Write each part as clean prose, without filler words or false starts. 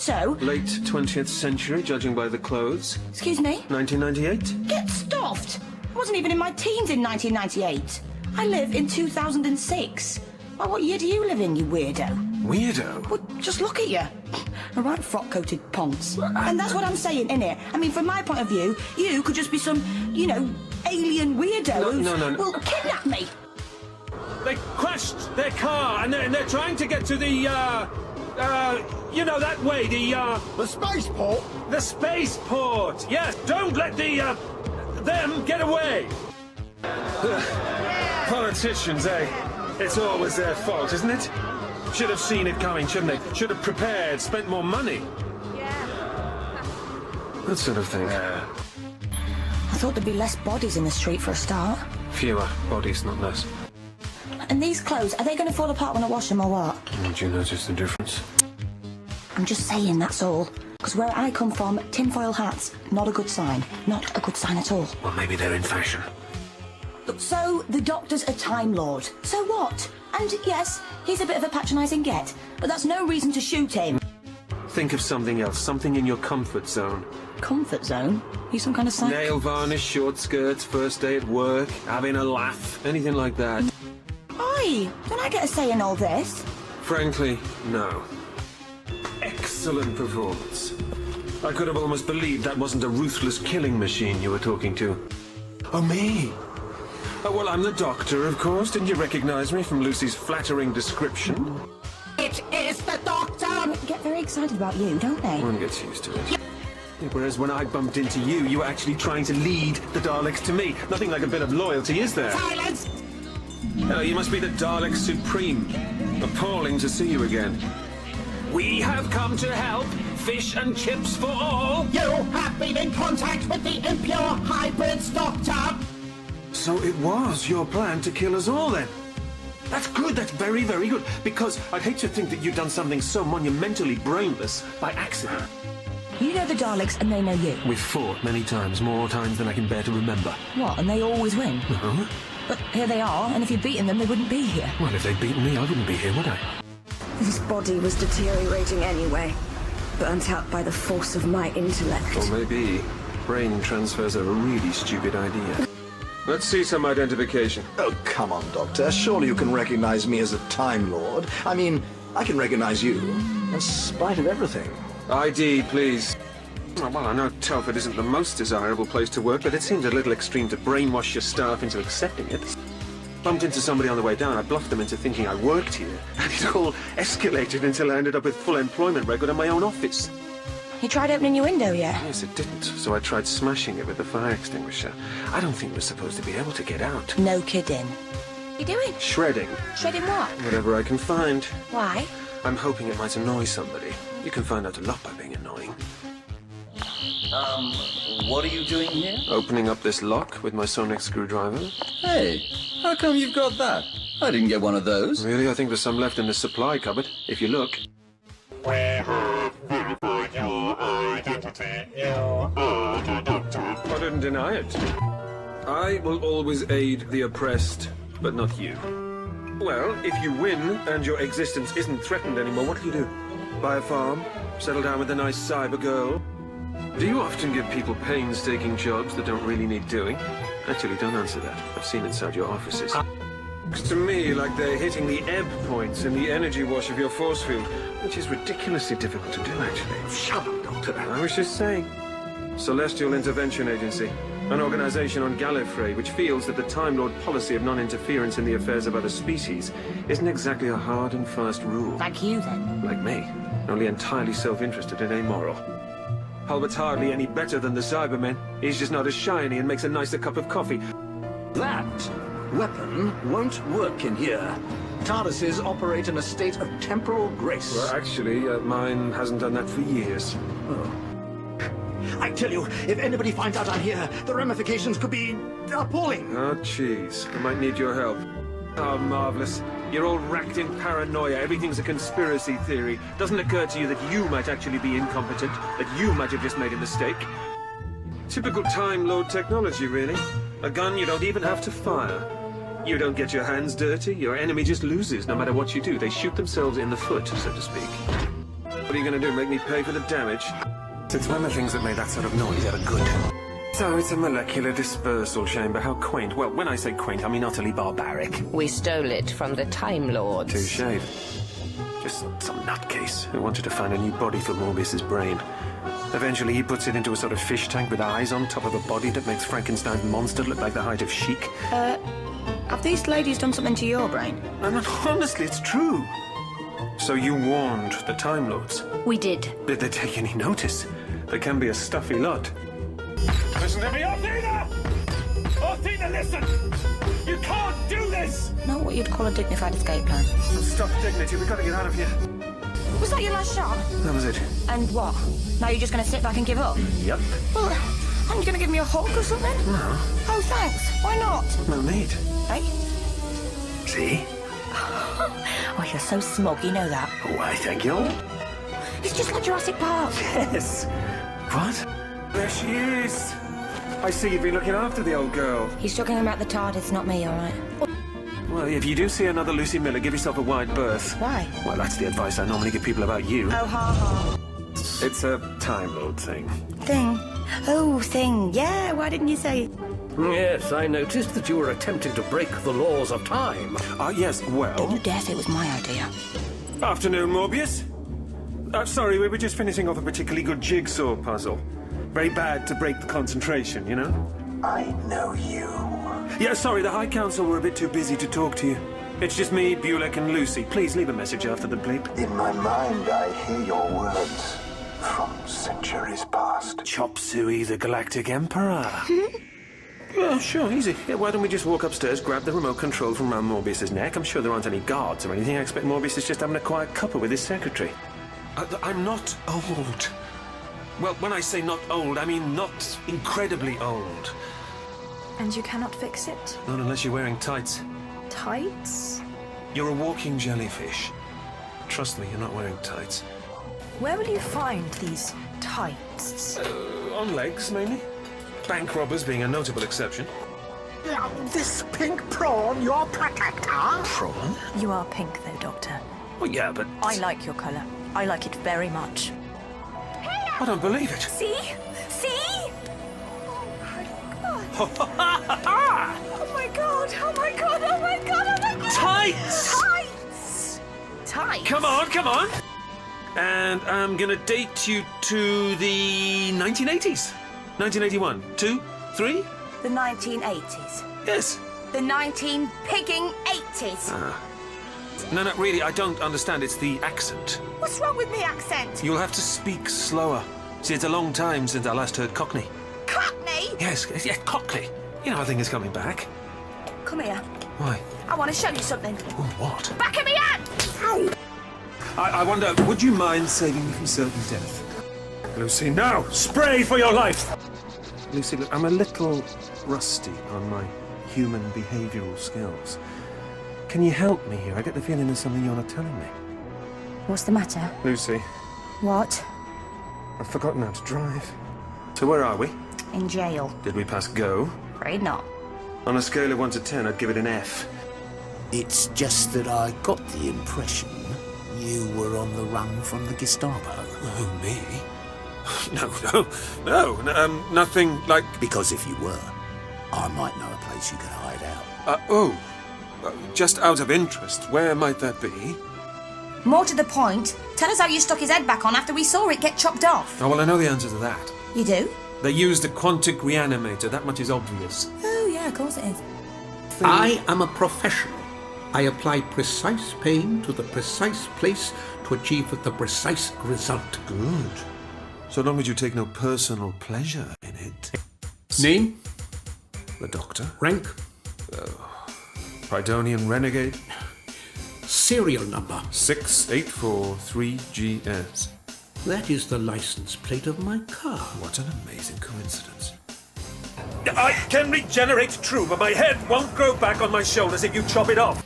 So? Late 20th century, judging by the clothes. Excuse me? 1998? Get stuffed! I wasn't even in my teens in 1998. I live in 2006. Well, what year do you live in, you weirdo? Weirdo? Well, just look at you. A right frock-coated ponce. And that's what I'm saying, innit? I mean, from my point of view, you could just be some, you know, alien weirdo No. will kidnap me. They crashed their car, and they're trying to get to the, you know, that way, The spaceport? the spaceport! Yes, don't let them get away! Politicians, eh? It's always their fault, isn't it? Should have seen it coming, shouldn't they? Should have prepared, spent more money. That sort of thing. I thought there'd be less bodies in the street for a start. Fewer bodies, not less. And these clothes, are they going to fall apart when I wash them or what? Did you notice the difference? I'm just saying, that's all. Because where I come from, tinfoil hats, not a good sign. Not a good sign at all. Well, maybe they're in fashion. So, the Doctor's a Time Lord. So what? And yes, he's a bit of a patronising get, but that's no reason to shoot him. Think of something else, something in your comfort zone. Comfort zone? He's some kind of psych... Nail varnish, short skirts, first day at work, having a laugh, anything like that. Oi! Don't I get a say in all this? Frankly, no. Excellent performance. I could have almost believed that wasn't a ruthless killing machine you were talking to. Oh, me? Oh, well, I'm the Doctor, of course. Didn't you recognize me from Lucie's flattering description? It is the Doctor! They get very excited about you, don't they? One gets used to it. Whereas when I bumped into you, you were actually trying to lead the Daleks to me. Nothing like a bit of loyalty, is there? Silence! Oh, you must be the Dalek Supreme. Appalling to see you again. We have come to help. Fish and chips for all. You have been in contact with the impure hybrids, Doctor! So it was your plan to kill us all, then? That's good, that's very, very good. Because I'd hate to think that you'd done something so monumentally brainless by accident. You know the Daleks and they know you. We've fought many times, more times than I can bear to remember. What, and they always win? No. But here they are, and if you'd beaten them, they wouldn't be here. Well, if they'd beaten me, I wouldn't be here, would I? His body was deteriorating anyway, burnt out by the force of my intellect. Or maybe brain transfers are a really stupid idea. Let's see some identification. Oh, come on, Doctor. Surely you can recognize me as a Time Lord. I mean, I can recognize you, in spite of everything. ID, please. Oh, well, I know Telford isn't the most desirable place to work, but it seems a little extreme to brainwash your staff into accepting it. Bumped into somebody on the way down. I bluffed them into thinking I worked here. And it all escalated until I ended up with full employment record in my own office. You tried opening your window yet? Yes, it didn't, so I tried smashing it with the fire extinguisher. I don't think we're supposed to be able to get out. No kidding. What are you doing? Shredding. Shredding what? Whatever I can find. Why? I'm hoping it might annoy somebody. You can find out a lot by being annoying. What are you doing here? Opening up this lock with my sonic screwdriver. Hey, how come you've got that? I didn't get one of those. Really, I think there's some left in the supply cupboard, if you look. We have verified your identity. You are the Doctor. I didn't deny it. I will always aid the oppressed, but not you. Well, if you win and your existence isn't threatened anymore, what do you do? Buy a farm? Settle down with a nice cyber girl? Do you often give people painstaking jobs that don't really need doing? Actually, don't answer that. I've seen inside your offices. Looks to me like they're hitting the ebb points in the energy wash of your force field, which is ridiculously difficult to do, actually. Shut up, Doctor. I was just saying. Celestial Intervention Agency, an organization on Gallifrey which feels that the Time Lord policy of non-interference in the affairs of other species isn't exactly a hard and fast rule. Like you, then. Like me, only entirely self-interested and amoral. Hulbert's hardly any better than the Cybermen. He's just not as shiny and makes a nicer cup of coffee. That weapon won't work in here. TARDISes operate in a state of temporal grace. Well, actually, mine hasn't done that for years. Oh. I tell you, if anybody finds out I'm here, the ramifications could be appalling. Oh, jeez. I might need your help. Oh, marvelous. You're all racked in paranoia. Everything's a conspiracy theory. Doesn't occur to you that you might actually be incompetent, that you might have just made a mistake? Typical Time Lord technology, really. A gun you don't even have to fire. You don't get your hands dirty. Your enemy just loses no matter what you do. They shoot themselves in the foot, so to speak. What are you going to do, make me pay for the damage? Since when the things that made that sort of noise ever good? So it's a molecular dispersal chamber. How quaint. Well, when I say quaint, I mean utterly barbaric. We stole it from the Time Lords. Touche. Just some nutcase who wanted to find a new body for Morbius's brain. Eventually, he puts it into a sort of fish tank with eyes on top of a body that makes Frankenstein's monster look like the height of chic. Have these ladies done something to your brain? And honestly, it's true. So you warned the Time Lords? We did. Did they take any notice? They can be a stuffy lot. Listen to me, Athena! Athena, listen! You can't do this! Not what you'd call a dignified escape plan. Stop dignity, we've got to get out of here. Was that your last shot? That was it. And what? Now you're just going to sit back and give up? Yep. Well, aren't you going to give me a hug or something? No. Oh, thanks. Why not? No need. Hey? See? Oh, you're so smug, you know that. Why, thank you. It's just like Jurassic Park. Yes. What? There she is. I see you've been looking after the old girl. He's talking about the TARDIS, not me, all right? Well, if you do see another Lucie Miller, give yourself a wide berth. Why? Well, that's the advice I normally give people about you. Oh, ha ha. It's a Time Lord thing. Thing. Oh, thing. Yeah, why didn't you say? Yes, I noticed that you were attempting to break the laws of time. Yes, well... Don't you dare say it was my idea. Afternoon, Morbius. Sorry, we were just finishing off a particularly good jigsaw puzzle. Very bad to break the concentration, you know? I know you. Yeah, sorry, the High Council were a bit too busy to talk to you. It's just me, Bulek, and Lucie. Please leave a message after the bleep. In my mind, I hear your words from centuries past. Chop Suey, the Galactic Emperor. Well, sure, easy. Yeah, why don't we just walk upstairs, grab the remote control from around Morbius's neck? I'm sure there aren't any guards or anything. I expect Morbius is just having a quiet cuppa with his secretary. I'm not old. Well, when I say not old, I mean not incredibly old. And you cannot fix it? Not unless you're wearing tights. Tights? You're a walking jellyfish. Trust me, you're not wearing tights. Where will you find these tights? On legs, mainly. Bank robbers being a notable exception. This pink prawn your protector? Prawn? You are pink, though, Doctor. Well, yeah, but... I like your colour. I like it very much. I don't believe it. See? See? Oh my god! Oh my god! Oh my god! Oh my god! Tights! Tights! Tights! Come on, come on! And I'm gonna date you to the 1980s. 1981. 2? 3? The 1980s. Yes. The 19-pigging 80s. No, really, I don't understand. It's the accent. What's wrong with me accent? You'll have to speak slower. See, it's a long time since I last heard Cockney. Cockney? Yes, Cockney. You know, I think it's coming back. Come here. Why? I want to show you something. Oh, what? Back of me hand! Ow! I wonder, would you mind saving me from certain death? Lucie, now! Spray for your life! Lucie, look, I'm a little rusty on my human behavioural skills. Can you help me here? I get the feeling there's something you're not telling me. What's the matter? Lucie, What? I've forgotten how to drive. So where are we? In jail. Did we pass go? Afraid not. On a scale of 1 to 10, I'd give it an F. It's just that I got the impression you were on the run from the Gestapo. Oh, me? No, nothing like... Because if you were, I might know a place you could hide out. Just out of interest, where might that be? More to the point, tell us how you stuck his head back on after we saw it get chopped off. Oh, well, I know the answer to that. You do? They used a quantic reanimator, that much is obvious. Oh, yeah, of course it is. I am a professional. I apply precise pain to the precise place to achieve the precise result. Good. So long as you take no personal pleasure in it. Name? The Doctor. Rank? Prydonian Renegade. Serial number? 6843GS. That is the license plate of my car. What an amazing coincidence. I can regenerate true, but my head won't grow back on my shoulders if you chop it off.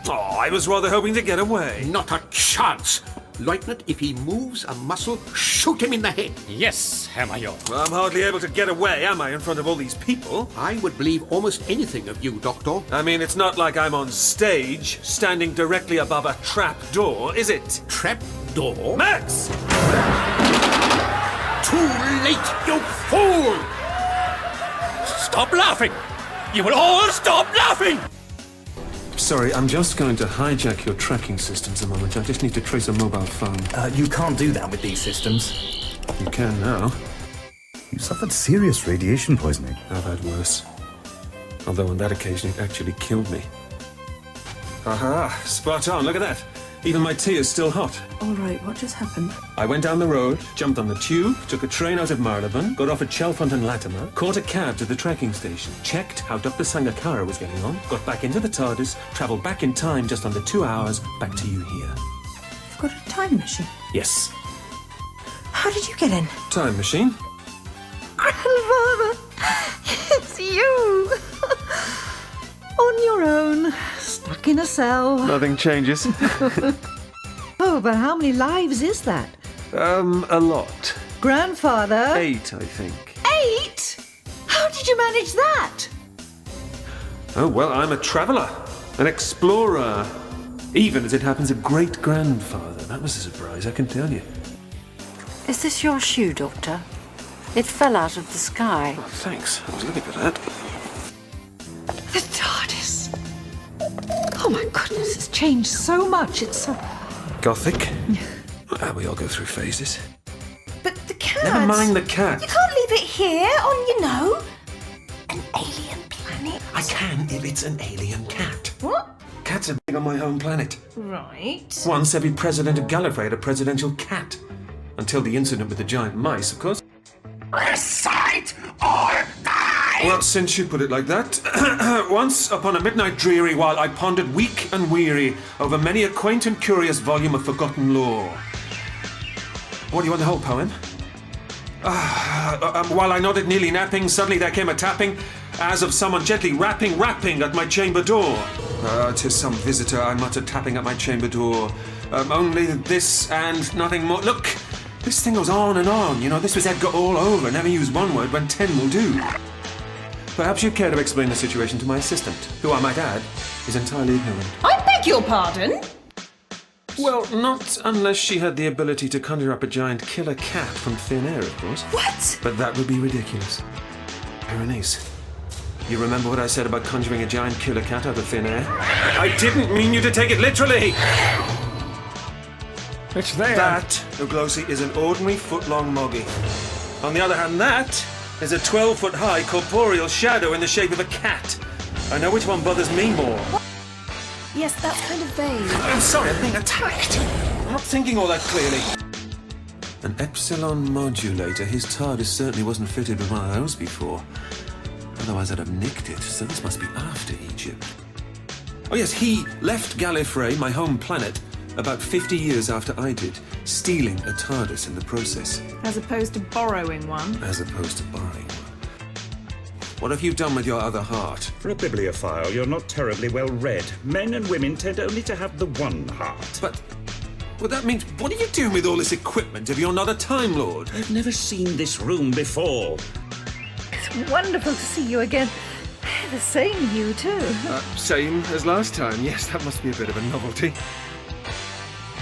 Oh, I was rather hoping to get away. Not a chance. Lieutenant, if he moves a muscle, shoot him in the head. Yes, Herr Major. Well, I'm hardly able to get away, am I, in front of all these people? I would believe almost anything of you, Doctor. I mean, it's not like I'm on stage, standing directly above a trap door, is it? Trap door. Max! Too late, you fool! Stop laughing! You will all stop laughing! Sorry, I'm just going to hijack your tracking systems a moment. I just need to trace a mobile phone. You can't do that with these systems. You can now. You suffered serious radiation poisoning. I've had worse. Although on that occasion it actually killed me. Aha! Spot on, look at that! Even my tea is still hot. All right, what just happened? I went down the road, jumped on the tube, took a train out of Marylebone, got off at Chalfont and Latimer, caught a cab to the tracking station, checked how Dr. Sangakkara was getting on, got back into the TARDIS, travelled back in time just under 2 hours, back to you here. You've got a time machine. Yes. How did you get in? Time machine? Grandfather, it's you. On your own, stuck in a cell. Nothing changes. Oh, but how many lives is that? A lot. Grandfather? 8, I think. 8? How did you manage that? Oh, well, I'm a traveller, an explorer. Even, as it happens, a great-grandfather. That was a surprise, I can tell you. Is this your shoe, Doctor? It fell out of the sky. Oh, thanks. I was looking for that. The TARDIS. Oh my goodness, it's changed so much. It's so... Gothic? We all go through phases. But the cat... Never mind the cat. You can't leave it here on, an alien planet. I can if it's an alien cat. What? Cats are big on my home planet. Right. Once every president of Gallifrey had a presidential cat. Until the incident with the giant mice, of course. Recite or die! Well, since you put it like that, once upon a midnight dreary while I pondered weak and weary over many a quaint and curious volume of forgotten lore. What do you want the whole poem? While I nodded nearly napping, suddenly there came a tapping, as of someone gently rapping at my chamber door. 'Tis some visitor, I muttered, tapping at my chamber door. Only this and nothing more. Look! This thing goes on and on, this was Edgar all over. Never use one word when 10 will do. Perhaps you'd care to explain the situation to my assistant, who I might add, is entirely ignorant. I beg your pardon? Well, not unless she had the ability to conjure up a giant killer cat from thin air, of course. What? But that would be ridiculous. Berenice, you remember what I said about conjuring a giant killer cat out of thin air? I didn't mean you to take it literally! It's there. That, Uglosi, is an ordinary foot-long moggy. On the other hand, that is a 12-foot-high corporeal shadow in the shape of a cat. I know which one bothers me more. Yes, that's kind of vague. I'm sorry, I'm being attacked. I'm not thinking all that clearly. An epsilon modulator. His TARDIS certainly wasn't fitted with one of those before. Otherwise I'd have nicked it, so this must be after Egypt. Oh yes, he left Gallifrey, my home planet, about 50 years after I did, stealing a TARDIS in the process. As opposed to borrowing one. As opposed to buying one. What have you done with your other heart? For a bibliophile, you're not terribly well read. Men and women tend only to have the one heart. But, well, that means, what are you doing with all this equipment if you're not a Time Lord? I've never seen this room before. It's wonderful to see you again. The same you too. Same as last time. Yes, that must be a bit of a novelty.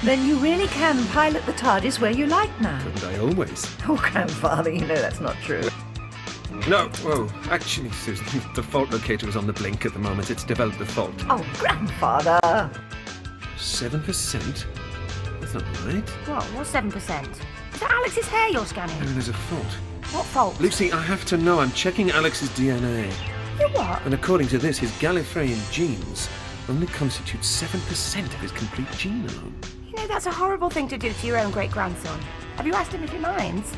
Then you really can pilot the TARDIS where you like now. Couldn't I always? Oh, Grandfather, you know that's not true. No, whoa, actually, Susan, the fault locator is on the blink at the moment. It's developed a fault. Oh, Grandfather. 7%? That's not right. What? What's 7%? Is that Alex's hair you're scanning? No, there's a fault. What fault? Lucy, I have to know. I'm checking Alex's DNA. You what? And according to this, his Gallifreyan genes only constitute 7% of his complete genome. You know, that's a horrible thing to do to your own great-grandson. Have you asked him if he minds?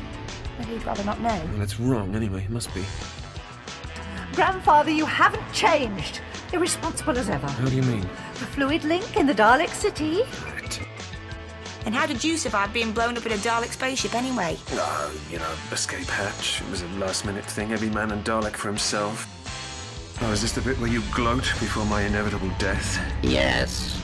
Maybe he'd rather not know. Well, it's wrong anyway. It must be. Grandfather, you haven't changed. Irresponsible as ever. How do you mean? The fluid link in the Dalek city. Right. And how did you survive being blown up in a Dalek spaceship anyway? Oh, escape hatch. It was a last-minute thing. Every man and Dalek for himself. Oh, is this the bit where you gloat before my inevitable death? Yes.